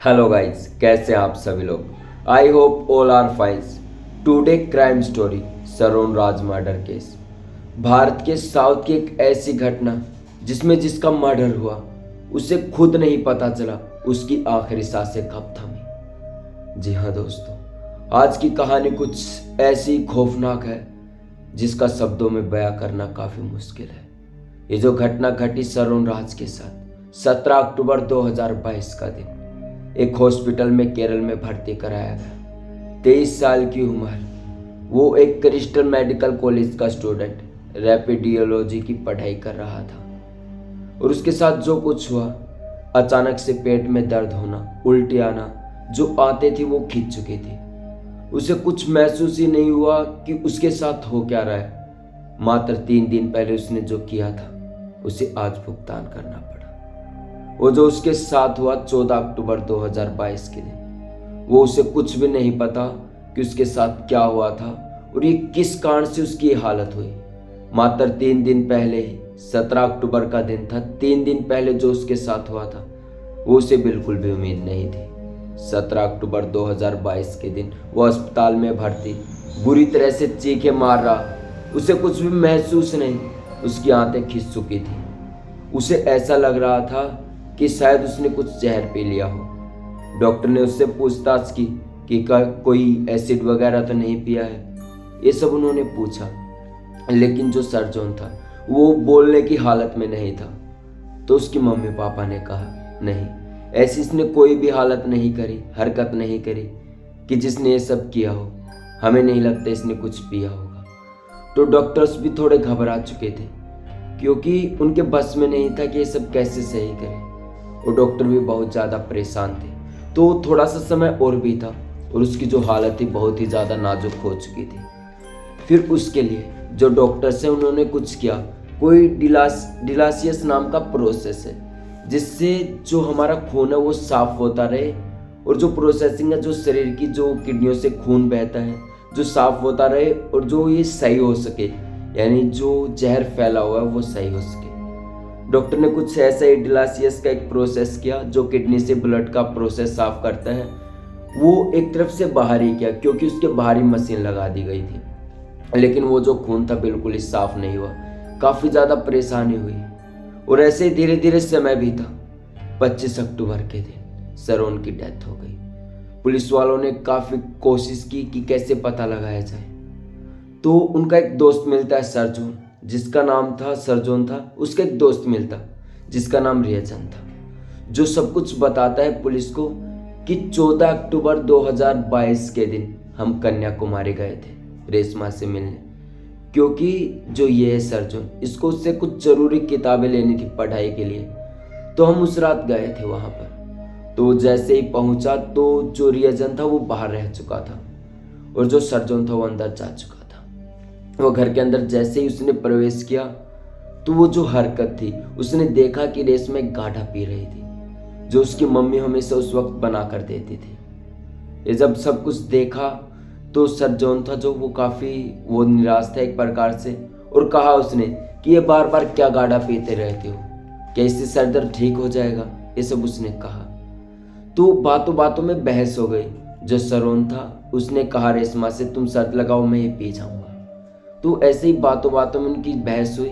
Hello guys, कैसे हैं आप सभी लोग। I hope all are fines. Today crime story Saron Raj murder case. Bharat के साउथ की एक ऐसी घटना जिसमें जिसका मर्डर हुआ उसे खुद नहीं पता चला उसकी आखिरी सांसें कब थमी। जी हाँ दोस्तों, आज की कहानी कुछ ऐसी खौफनाक है जिसका शब्दों में बयां करना काफी मुश्किल है। ये जो घटना घटी सरोन राज के साथ 17 अक्टूबर 2022 का दिन एक हॉस्पिटल में केरल में भर्ती कराया गया। 23 साल की उम्र, वो एक क्रिस्टल मेडिकल कॉलेज का स्टूडेंट रेपिडियोलॉजी की पढ़ाई कर रहा था और उसके साथ जो कुछ हुआ, अचानक से पेट में दर्द होना, उल्टी आना, जो आते थी वो खींच चुकी थी। उसे कुछ महसूस ही नहीं हुआ कि उसके साथ हो क्या रहा है। मात्र 3 दिन पहले उसने जो किया था उसे आज भुगतान करना पड़ा। वो जो उसके साथ हुआ 14 अक्टूबर 2022 के दिन, वो उसे कुछ भी नहीं पता कि उसके साथ क्या हुआ था और ये किस कारण से उसकी हालत हुई। मात्र 3 दिन पहले ही 17 अक्टूबर का दिन था। 3 दिन पहले जो उसके साथ हुआ था वो उसे बिल्कुल भी उम्मीद नहीं थी। 17 अक्टूबर 2022 के दिन वो अस्पताल में भर्ती बुरी तरह से चीखें मार रहा। उसे कुछ भी महसूस नहीं, उसकी आंखें खिंच चुकी थी। उसे ऐसा लग रहा था कि शायद उसने कुछ जहर पी लिया हो। डॉक्टर ने उससे पूछताछ की कि कोई एसिड वगैरह तो नहीं पिया है। ये सब उन्होंने पूछा, लेकिन जो सर्जन था वो बोलने की हालत में नहीं था। तो उसकी मम्मी पापा ने कहा, नहीं, ऐसी इसने कोई भी हालत नहीं करी, हरकत नहीं करी कि जिसने ये सब किया हो। हमें नहीं लगता इसने कुछ पिया होगा। तो डॉक्टर्स भी थोड़े घबरा चुके थे क्योंकि उनके बस में नहीं था कि ये सब कैसे सही करें। और डॉक्टर भी बहुत ज़्यादा परेशान थे। तो थोड़ा सा समय और भी था और उसकी जो हालत थी बहुत ही ज़्यादा नाजुक हो चुकी थी। फिर उसके लिए जो डॉक्टर्स हैं उन्होंने कुछ किया। कोई डिलासियस नाम का प्रोसेस है जिससे जो हमारा खून है वो साफ होता रहे और जो प्रोसेसिंग है, जो शरीर की जो किडनियों से खून बहता है, जो साफ होता रहे और जो ये सही हो सके, यानी जो जहर फैला हुआ है वो सही हो सके। डॉक्टर ने कुछ ऐसा ही डिलासियस का एक प्रोसेस किया जो किडनी से ब्लड का प्रोसेस साफ करता है। वो एक तरफ से बाहर ही किया क्योंकि उसके बाहर ही मशीन लगा दी गई थी, लेकिन वो जो खून था बिल्कुल ही साफ नहीं हुआ। काफ़ी ज़्यादा परेशानी हुई और ऐसे ही धीरे धीरे समय भी था। 25 अक्टूबर के दिन सरोन की डेथ हो गई। पुलिस वालों ने काफ़ी कोशिश की कि कैसे पता लगाया जाए। तो उनका एक दोस्त मिलता है सरजून, जिसका नाम था सरजून था। उसका एक दोस्त मिलता जिसका नाम रियजन था, जो सब कुछ बताता है पुलिस को कि 14 अक्टूबर 2022 के दिन हम कन्याकुमारी गए थे रेशमा से मिलने, क्योंकि जो ये है सरजून, इसको उससे कुछ ज़रूरी किताबें लेनी थी पढ़ाई के लिए। तो हम उस रात गए थे वहाँ पर। तो जैसे ही पहुँचा तो जो रियजन था वो बाहर रह चुका था और जो सरजून था वो अंदर जा चुका था। वो घर के अंदर जैसे ही उसने प्रवेश किया तो वो जो हरकत थी, उसने देखा कि रेशमा एक गाढ़ा पी रही थी जो उसकी मम्मी हमेशा उस वक्त बना कर देती थी। ये जब सब कुछ देखा तो सरजोन था जो वो काफ़ी वो निराश था एक प्रकार से, और कहा उसने कि ये बार बार क्या गाढ़ा पीते रहते हो, क्या इससे सर दर्द ठीक हो जाएगा, ये सब उसने कहा। तो बातों बातों में बहस हो गई। जो सरोन था उसने कहा रेशमा से, तुम शर्त लगाओ मैं ये पी जाऊंगा। तो ऐसे ही बातों बातों में उनकी बहस हुई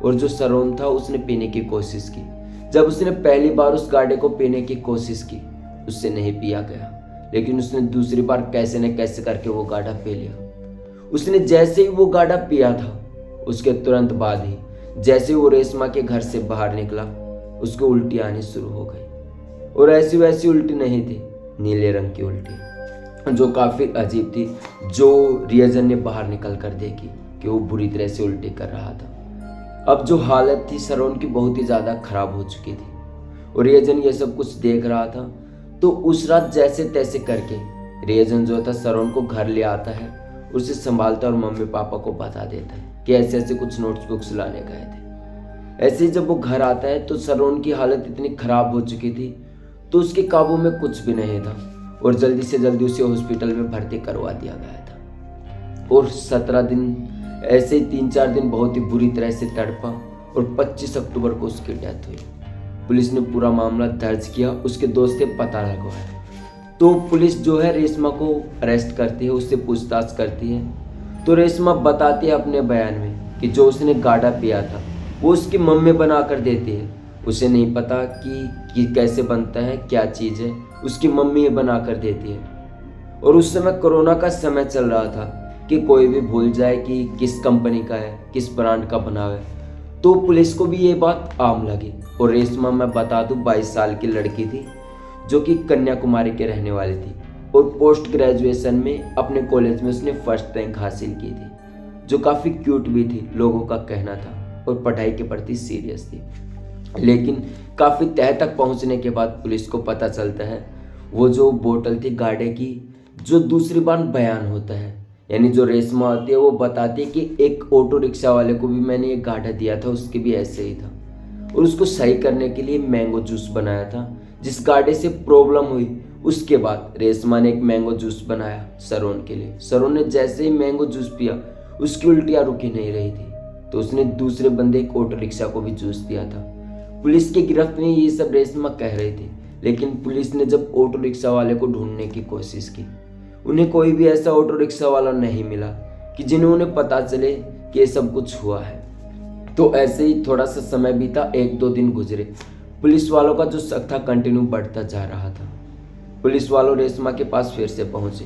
और जो सरोन था उसने पीने की कोशिश की। जब उसने पहली बार उस गाढ़े को पीने की कोशिश की उससे नहीं पिया गया, लेकिन उसने दूसरी बार कैसे न कैसे करके वो गाढ़ा पी लिया। उसने जैसे ही वो गाढ़ा पिया था उसके तुरंत बाद ही जैसे ही वो रेशमा के घर से बाहर निकला उसको उल्टी आनी शुरू हो गई। और ऐसी वैसी उल्टी नहीं थी, नीले रंग की उल्टी जो काफ़ी अजीब थी, जो रियजन ने बाहर निकल कर देखी कि वो बुरी तरह से उल्टी कर रहा था। अब जो हालत थी सरोन की बहुत ही ज़्यादा खराब हो चुकी थी और रियजन ये सब कुछ देख रहा था। तो उस रात जैसे तैसे करके रियजन जो था सरोन को घर ले आता है, उसे संभालता है और मम्मी पापा को बता देता है कि ऐसे ऐसे कुछ नोट्स बुक्स लाने गए थे। ऐसे ही जब वो घर आता है तो सरोन की हालत इतनी खराब हो चुकी थी तो उसके काबू में कुछ भी नहीं था और जल्दी से जल्दी उसे हॉस्पिटल में भर्ती करवा दिया गया था। और 17 दिन ऐसे ही 3-4 दिन बहुत ही बुरी तरह से तड़पा और 25 अक्टूबर को उसकी डेथ हुई। पुलिस ने पूरा मामला दर्ज किया, उसके दोस्त से पता लगवाया। तो पुलिस जो है रेशमा को अरेस्ट करती है, उससे पूछताछ करती है। तो रेशमा बताती है अपने बयान में कि जो उसने गाढ़ा पिया था वो उसकी मम्मी बना कर देती है। उसे नहीं पता कि कैसे बनता है, क्या चीज़ है, उसकी मम्मी ये बना कर देती है। और उस समय कोरोना का समय चल रहा था कि कोई भी भूल जाए कि किस कंपनी का है, किस ब्रांड का बना है। तो पुलिस को भी ये बात आम लगी। और रेशमा, मैं बता दूं, 22 साल की लड़की थी जो कि कन्याकुमारी के रहने वाली थी और पोस्ट ग्रेजुएशन में अपने कॉलेज में उसने फर्स्ट रैंक हासिल की थी, जो काफ़ी क्यूट भी थी, लोगों का कहना था, और पढ़ाई के प्रति सीरियस थी। लेकिन काफ़ी तह तक पहुंचने के बाद पुलिस को पता चलता है वो जो बोतल थी गाढ़े की, जो दूसरी बार बयान होता है, यानी जो रेशमा होती है वो बताती है कि एक ऑटो रिक्शा वाले को भी मैंने ये गाढ़ा दिया था, उसके भी ऐसे ही था, और उसको सही करने के लिए मैंगो जूस बनाया था। जिस गाढ़े से प्रॉब्लम हुई उसके बाद रेशमा ने एक मैंगो जूस बनाया सरोन के लिए। सरोन ने जैसे ही मैंगो जूस पिया उसकी उल्टियाँ रुकी नहीं रही थी, तो उसने दूसरे बंदे एक ऑटो रिक्शा को भी जूस दिया था। पुलिस की गिरफ्त में ये सब रेशमा कह रही थी, लेकिन पुलिस ने जब ऑटो रिक्शा वाले को ढूंढने की कोशिश की, उन्हें कोई भी ऐसा ऑटो रिक्शा वाला नहीं मिला कि जिन्होंने पता चले कि ये सब कुछ हुआ है। तो ऐसे ही थोड़ा सा समय बीता, 1-2 दिन गुजरे। पुलिस वालों का जो शक था कंटिन्यू बढ़ता जा रहा था। पुलिस वालों रेशमा के पास फिर से पहुंचे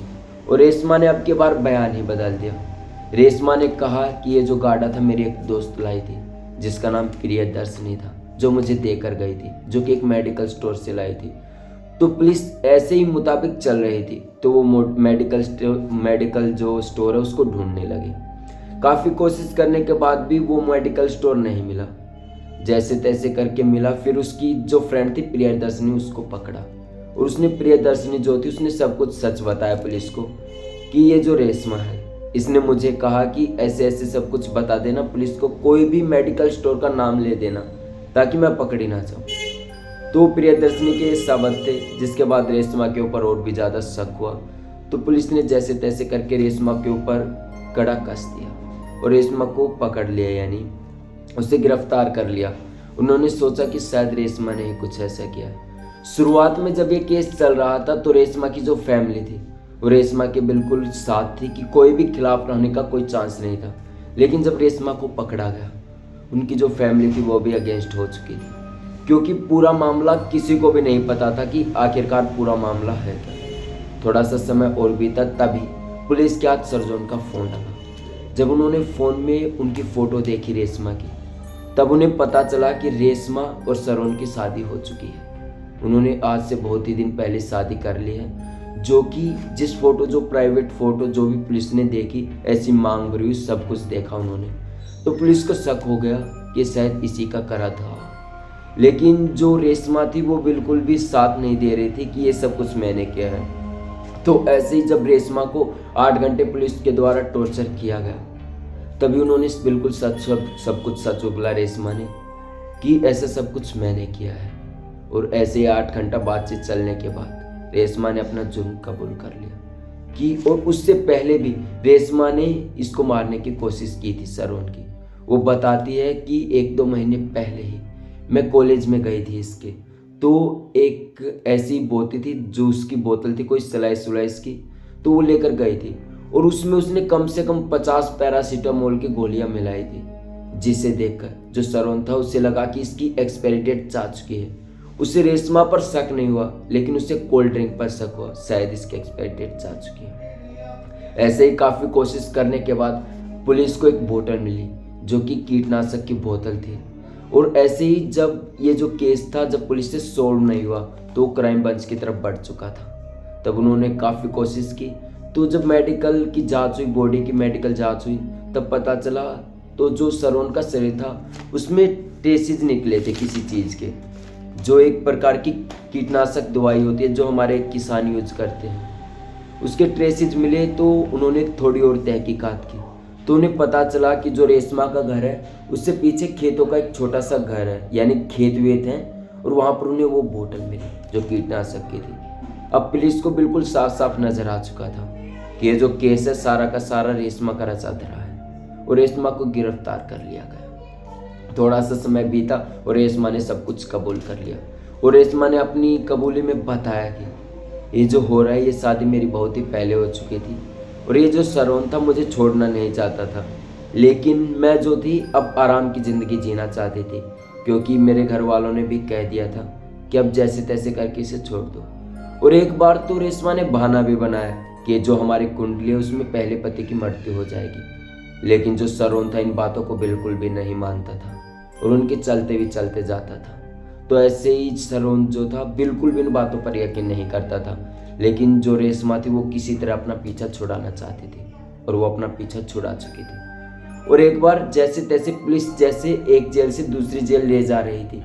और रेशमा ने अब की बार बयान ही बदल दिया। रेशमा ने कहा कि ये जो गाढ़ा था मेरी एक दोस्त लाई थी, जिसका नाम प्रियदर्शनी था, जो मुझे देकर गई थी, जो कि एक मेडिकल स्टोर से लाई थी। तो पुलिस ऐसे ही मुताबिक चल रही थी, तो वो मेडिकल जो स्टोर है उसको ढूंढने लगे। काफ़ी कोशिश करने के बाद भी वो मेडिकल स्टोर नहीं मिला। जैसे तैसे करके मिला, फिर उसकी जो फ्रेंड थी प्रियदर्शनी, उसको पकड़ा और उसने प्रियदर्शनी जो थी उसने सब कुछ सच बताया पुलिस को कि ये जो रेशमा है इसने मुझे कहा कि ऐसे ऐसे सब कुछ बता देना पुलिस को, कोई भी मेडिकल स्टोर का नाम ले देना ताकि मैं पकड़ी ना जाऊँ। तो प्रियदर्शनी के शब्द थे, जिसके बाद रेशमा के ऊपर और भी ज़्यादा शक हुआ। तो पुलिस ने जैसे तैसे करके रेशमा के ऊपर कड़ा कस दिया और रेशमा को पकड़ लिया, यानी उसे गिरफ्तार कर लिया। उन्होंने सोचा कि शायद रेशमा ने ही कुछ ऐसा किया है। शुरुआत में जब ये केस चल रहा था तो रेशमा की जो फैमिली थी वो रेशमा के बिल्कुल साथ थी कि कोई भी खिलाफ रहने का कोई चांस नहीं था। लेकिन जब रेशमा को पकड़ा गया, उनकी जो फैमिली थी वो भी अगेंस्ट हो चुकी थी, क्योंकि पूरा मामला किसी को भी नहीं पता था कि आखिरकार पूरा मामला है क्या। थोड़ा सा समय और बीता, तभी पुलिस के हाथ सरजोन का फ़ोन लगा। जब उन्होंने फ़ोन में उनकी फ़ोटो देखी रेशमा की, तब उन्हें पता चला कि रेशमा और सरोन की शादी हो चुकी है। उन्होंने आज से बहुत ही दिन पहले शादी कर ली है, जो कि जिस फ़ोटो, जो प्राइवेट फ़ोटो जो भी पुलिस ने देखी, ऐसी मांग भरी हुई सब कुछ देखा उन्होंने। तो पुलिस को शक हो गया कि शायद इसी का करा था। लेकिन जो रेशमा थी वो बिल्कुल भी साथ नहीं दे रही थी कि ये सब कुछ मैंने किया है। तो ऐसे ही जब रेशमा को 8 घंटे पुलिस के द्वारा टॉर्चर किया गया, तभी उन्होंने बिल्कुल सब कुछ सच उगला रेशमा ने कि ऐसा सब कुछ मैंने किया है। और ऐसे ही 8 घंटा बातचीत चलने के बाद रेशमा ने अपना जुर्म कबूल कर लिया कि, और उससे पहले भी रेशमा ने इसको मारने की कोशिश की थी सरोन की। वो बताती है कि 1-2 महीने पहले ही मैं कॉलेज में गई थी इसके, तो एक ऐसी बोतल थी, जूस की बोतल थी, कोई स्लाइस की, तो वो लेकर गई थी और उसमें उसने कम से कम 50 पैरासीटामोल की गोलियां मिलाई थी, जिसे देखकर जो सरोन था उसे लगा कि इसकी एक्सपायरी डेट जा चुकी है। उसे रेशमा पर शक नहीं हुआ, लेकिन उसे कोल्ड ड्रिंक पर शक हुआ, शायद इसकी एक्सपायरी डेट जा चुकी है। ऐसे ही काफ़ी कोशिश करने के बाद पुलिस को एक बोतल मिली जो कि कीटनाशक की बोतल थी। और ऐसे ही जब ये जो केस था, जब पुलिस से सॉल्व नहीं हुआ तो क्राइम ब्रांच की तरफ बढ़ चुका था। तब उन्होंने काफ़ी कोशिश की, तो जब मेडिकल की जांच हुई, बॉडी की मेडिकल जांच हुई, तब पता चला तो जो सरोन का शरीर था उसमें ट्रेसेस निकले थे किसी चीज़ के, जो एक प्रकार की कीटनाशक दवाई होती है जो हमारे किसान यूज करते हैं, उसके ट्रेसेस मिले। तो उन्होंने थोड़ी और तहकीकात की, तो उन्हें पता चला कि जो रेशमा का घर है उससे पीछे खेतों का एक छोटा सा घर है, यानी खेत वेत हैं, और वहाँ पर उन्हें वो बोतल मिली जो कीटनाशक की थी। अब पुलिस को बिल्कुल साफ साफ नजर आ चुका था कि ये जो केस है सारा का सारा रेशमा का रचा धरा है, और रेशमा को गिरफ्तार कर लिया गया। थोड़ा सा समय बीता और रेशमा ने सब कुछ कबूल कर लिया। और रेशमा ने अपनी कबूली में बताया कि ये जो हो रहा है ये शादी मेरी बहुत ही पहले हो चुकी थी और ये जो सरोन था मुझे छोड़ना नहीं चाहता था, लेकिन मैं जो थी अब आराम की ज़िंदगी जीना चाहती थी, क्योंकि मेरे घर वालों ने भी कह दिया था कि अब जैसे तैसे करके इसे छोड़ दो। और एक बार तो रेशमा ने बहाना भी बनाया कि जो हमारी कुंडली है उसमें पहले पति की मृत्यु हो जाएगी, लेकिन जो सरोन था इन बातों को बिल्कुल भी नहीं मानता था और उनके चलते भी चलते जाता था। तो ऐसे ही सरोन जो था बिल्कुल भी इन बातों पर यकीन नहीं करता था, लेकिन जो रेशमा थी वो किसी तरह अपना पीछा छुड़ाना चाहती थी और वो अपना पीछा छुड़ा चुकी थी। और एक बार जैसे तैसे पुलिस जैसे एक जेल से दूसरी जेल ले जा रही थी,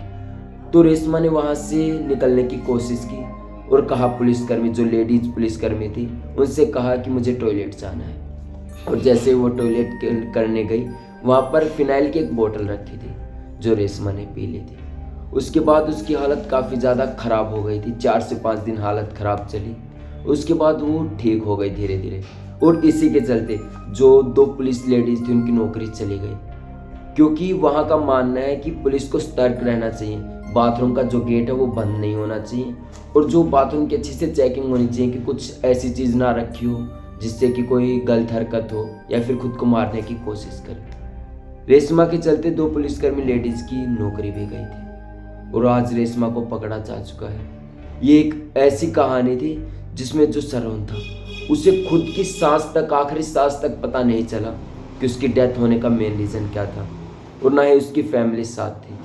तो रेशमा ने वहां से निकलने की कोशिश की और कहा, पुलिसकर्मी जो लेडीज पुलिसकर्मी थी उनसे कहा कि मुझे टॉयलेट जाना है। और जैसे वो टॉयलेट करने गई, वहां पर फिनाइल की एक बोतल रखी थी जो रेशमा ने पी ली थी। उसके बाद उसकी हालत काफ़ी ज़्यादा ख़राब हो गई थी, 4 से 5 दिन हालत ख़राब चली। उसके बाद वो ठीक हो गई धीरे धीरे, और इसी के चलते जो 2 पुलिस लेडीज़ थी उनकी नौकरी चली गई, क्योंकि वहाँ का मानना है कि पुलिस को सतर्क रहना चाहिए, बाथरूम का जो गेट है वो बंद नहीं होना चाहिए और जो बाथरूम की अच्छी से चेकिंग होनी चाहिए कि कुछ ऐसी चीज़ ना रखी हो जिससे कि कोई गलत हरकत हो या फिर खुद को मारने की कोशिश करे। रेशमा के चलते 2 पुलिसकर्मी लेडीज़ की नौकरी भी गई थी और आज रेशमा को पकड़ा जा चुका है। ये एक ऐसी कहानी थी जिसमें जो सरोन था उसे खुद की सांस तक, आखिरी सांस तक पता नहीं चला कि उसकी डेथ होने का मेन रीज़न क्या था, और ना ही उसकी फैमिली साथ थी।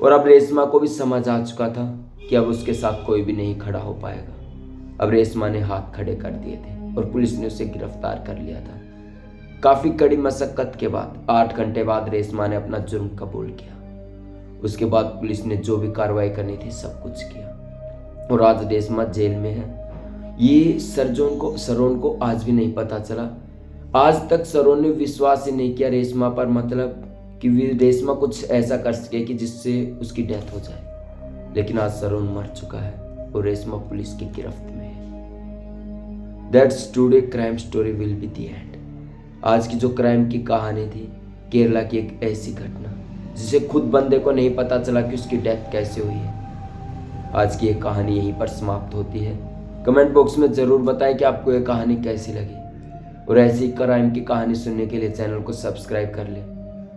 और अब रेशमा को भी समझ आ चुका था कि अब उसके साथ कोई भी नहीं खड़ा हो पाएगा। अब रेशमा ने हाथ खड़े कर दिए थे और पुलिस ने उसे गिरफ्तार कर लिया था। काफ़ी कड़ी मशक्क़त के बाद 8 घंटे बाद रेशमा ने अपना जुर्म कबूल किया। उसके बाद पुलिस ने जो भी कार्रवाई करनी थी सब कुछ किया और आज रेशमा जेल में है। ये सरोन को आज भी नहीं पता चला। आज तक सरोन ने विश्वास ही नहीं किया रेशमा पर, मतलब कि रेशमा कुछ ऐसा कर सके कि जिससे उसकी डेथ हो जाए। लेकिन आज सरोन मर चुका है और रेशमा पुलिस की गिरफ्त में है। That's today crime story will be the end. आज की जो क्राइम की कहानी थी, केरला की एक ऐसी घटना जिसे खुद बंदे को नहीं पता चला कि उसकी डेथ कैसे हुई है। आज की ये कहानी यहीं पर समाप्त होती है। कमेंट बॉक्स में ज़रूर बताएं कि आपको ये कहानी कैसी लगी और ऐसी क्राइम की कहानी सुनने के लिए चैनल को सब्सक्राइब कर लें।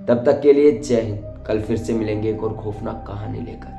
तब तक के लिए जय हिंद। कल फिर से मिलेंगे एक और खौफनाक कहानी लेकर।